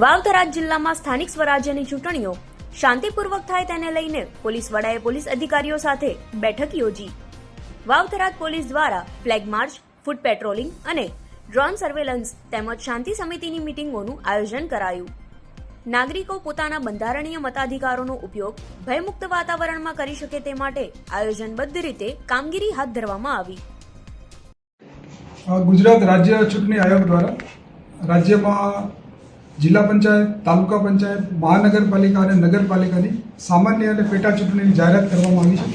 વાવ-થરાદ જિલ્લામાં સ્થાનિક સ્વરાજ્યની ચૂંટણીઓ શાંતિપૂર્વક થાય તેને લઈને પોલીસ વડાએ પોલીસ અધિકારીઓ સાથે બેઠક યોજી. વાવ-થરાદ પોલીસ દ્વારા ફ્લેગ માર્ચ, ફૂટ પેટ્રોલિંગ અને ડ્રોન સર્વેલન્સ તેમજ શાંતિ સમિતિની મિટિંગોનું આયોજન કરાયું. નાગરિકો પોતાના બંધારણીય મતાધિકારોનો ઉપયોગ ભયમુક્ત વાતાવરણમાં કરી શકે તે માટે આયોજનબદ્ધ રીતે કામગીરી હાથ ધરવામાં આવી. ગુજરાત રાજ્ય ચૂંટણી આયોગ દ્વારા રાજ્યમાં જિલ્લા પંચાયત, તાલુકા પંચાયત, મહાનગરપાલિકા અને નગરપાલિકાની સામાન્ય અને પેટા ચૂંટણીની જાહેરાત કરવામાં આવી છે.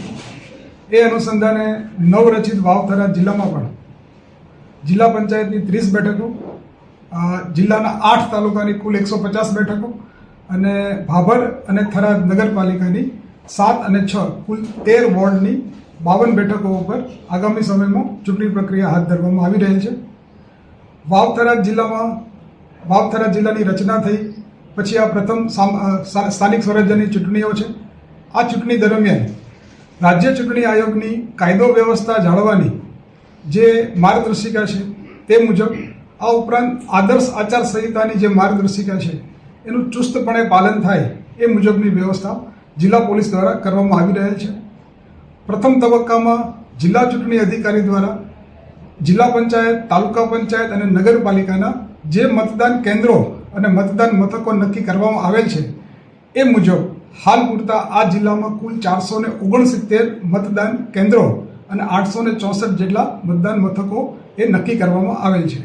એ અનુસંધાને નવરચિત વાવ-થરાદ જિલ્લામાં પણ જિલ્લા પંચાયતની 30 બેઠકો, જિલ્લાના 8 તાલુકાની કુલ 150 બેઠકો અને ભાભર અને થરાદ નગરપાલિકાની 7 અને 6 કુલ 13 વોર્ડની 52 બેઠકો ઉપર આગામી સમયમાં ચૂંટણી પ્રક્રિયા હાથ ધરવામાં આવી રહી છે. વાવ-થરાદ જિલ્લાની રચના થઈ પછી આ પ્રથમ સ્થાનિક સ્વરાજ્યની ચૂંટણીઓ છે. આ ચૂંટણી દરમિયાન રાજ્ય ચૂંટણી આયોગની કાયદો વ્યવસ્થા જાળવવાની જે માર્ગદર્શિકા છે તે મુજબ, આ ઉપરાંત આદર્શ આચાર સંહિતાની જે માર્ગદર્શિકા છે એનું ચુસ્તપણે પાલન થાય એ મુજબની વ્યવસ્થા જિલ્લા પોલીસ દ્વારા કરવામાં આવી રહેલ છે. પ્રથમ તબક્કામાં જિલ્લા ચૂંટણી અધિકારી દ્વારા જિલ્લા પંચાયત, તાલુકા પંચાયત અને નગરપાલિકાના જે મતદાન કેન્દ્રો અને મતદાન મથકો નક્કી કરવામાં આવેલ છે એ મુજબ હાલ પૂરતા આ જિલ્લામાં કુલ 469 મતદાન કેન્દ્રો અને 864 જેટલા મતદાન મથકો એ નક્કી કરવામાં આવેલ છે.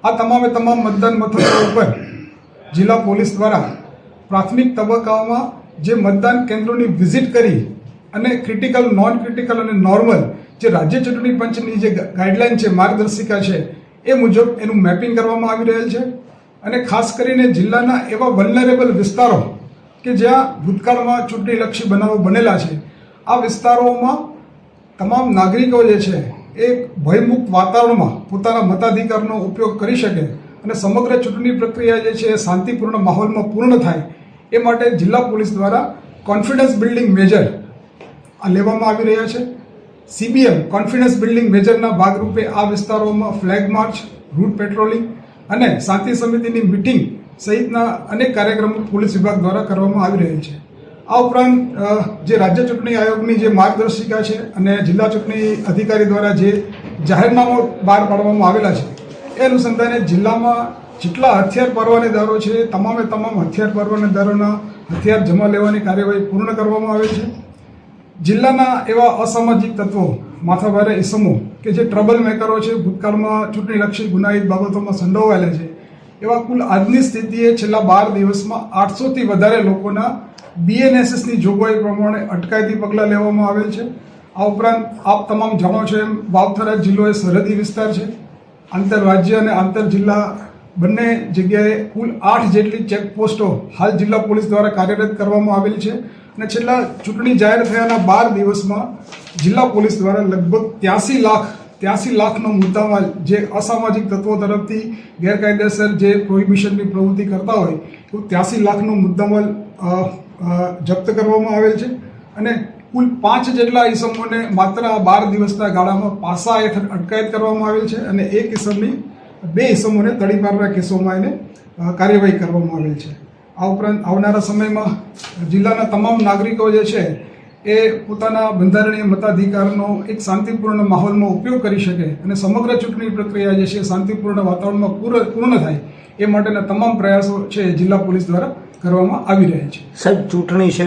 આ તમામે તમામ મતદાન મથકો ઉપર જિલ્લા પોલીસ દ્વારા પ્રાથમિક તબક્કાઓમાં જે મતદાન કેન્દ્રોની વિઝિટ કરી અને ક્રિટિકલ, નોન ક્રિટિકલ અને નોર્મલ જે રાજ્ય ચૂંટણી પંચની જે ગાઈડલાઈન છે, માર્ગદર્શિકા છે એ મુજબ એનું મેપિંગ કરવામાં આવી રહેલ છે. અને ખાસ કરીને જિલ્લાના એવા વલ્નરેબલ વિસ્તારો કે જ્યાં ભૂતકાળમાં ચૂંટણીલક્ષી બનાવો બનેલા છે, આ વિસ્તારોમાં તમામ નાગરિકો જે છે એ ભયમુક્ત વાતાવરણમાં પોતાના મતાધિકારનો ઉપયોગ કરી શકે અને સમગ્ર ચૂંટણી પ્રક્રિયા જે છે એ શાંતિપૂર્ણ માહોલમાં પૂર્ણ થાય એ માટે જિલ્લા પોલીસ દ્વારા કોન્ફિડન્સ બિલ્ડિંગ મેજર લેવામાં આવી રહ્યા છે. CBM કોન્ફિડન્સ બિલ્ડિંગ મેજરના ભાગરૂપે આ વિસ્તારોમાં ફ્લેગ માર્ચ, રૂટ પેટ્રોલિંગ અને શાંતિ સમિતિની મિટિંગ સહિતના અનેક કાર્યક્રમો પોલીસ વિભાગ દ્વારા કરવામાં આવી રહ્યા છે. આ ઉપરાંત જે રાજ્ય ચૂંટણી આયોગની જે માર્ગદર્શિકા છે અને જિલ્લા ચૂંટણી અધિકારી દ્વારા જે જાહેરનામા બહાર પાડવામાં આવેલા છે એ અનુસંધાને જિલ્લામાં જેટલા હથિયાર પરવાનેદારો છે તમામે તમામ હથિયાર પરવાનેદારોના હથિયાર જમા લેવાની કાર્યવાહી પૂર્ણ કરવામાં આવે છે. જિલ્લાના એવા અસામાજિક તત્વો, માથાભારે ઇસમો કે જે ટ્રબલ મેકરો છે, ભૂતકાળમાં ચૂંટણીલક્ષી ગુનાહિત બાબતોમાં સંડોવાયેલા છે, એવા કુલ આજની સ્થિતિએ છેલ્લા 12 દિવસમાં 800થી વધારે લોકોના BNSSની જોગવાઈ પ્રમાણે અટકાયતી પગલાં લેવામાં આવેલ છે. આ ઉપરાંત આપ તમામ જાણો છો એમ વાવ-થરાદ જિલ્લો એ સરહદી વિસ્તાર છે. આંતરરાજ્ય અને આંતર જિલ્લા બંને જગ્યાએ કુલ 8 જેટલી ચેકપોસ્ટો હાલ જિલ્લા પોલીસ દ્વારા કાર્યરત કરવામાં આવેલ છે. અને છેલ્લા ચૂંટણી જાહેર થયાના 12 દિવસમાં જિલ્લા પોલીસ દ્વારા લગભગ 83 લાખનો મુદ્દામાલ જે અસામાજિક તત્વો તરફથી ગેરકાયદેસર જે પ્રોહિબિશનની પ્રવૃત્તિ કરતા હોય એવું 83 લાખનો મુદ્દામાલ જપ્ત કરવામાં આવેલ છે. અને કુલ 5 જેટલા ઇસમોને માત્ર આ 12 દિવસના ગાળામાં પાસા હેઠળ અટકાયત કરવામાં આવેલ છે અને 2 ઇસમોને તડીપારના કેસોમાં એને કાર્યવાહી કરવામાં આવેલ છે. આ ઉપરાંત આવનારા સમયમાં જિલ્લાના તમામ નાગરિકો જે છે એ પોતાના બંધારણીય મતાધિકારનો એક શાંતિપૂર્ણ માહોલમાં ઉપયોગ કરી શકે અને સમગ્ર ચૂંટણી પ્રક્રિયા જે છે શાંતિપૂર્ણ વાતાવરણમાં પૂર્ણ થાય એ માટેના તમામ પ્રયાસો છે જિલ્લા પોલીસ દ્વારા કરવામાં આવી રહ્યા છે. સાહેબ, ચૂંટણી છે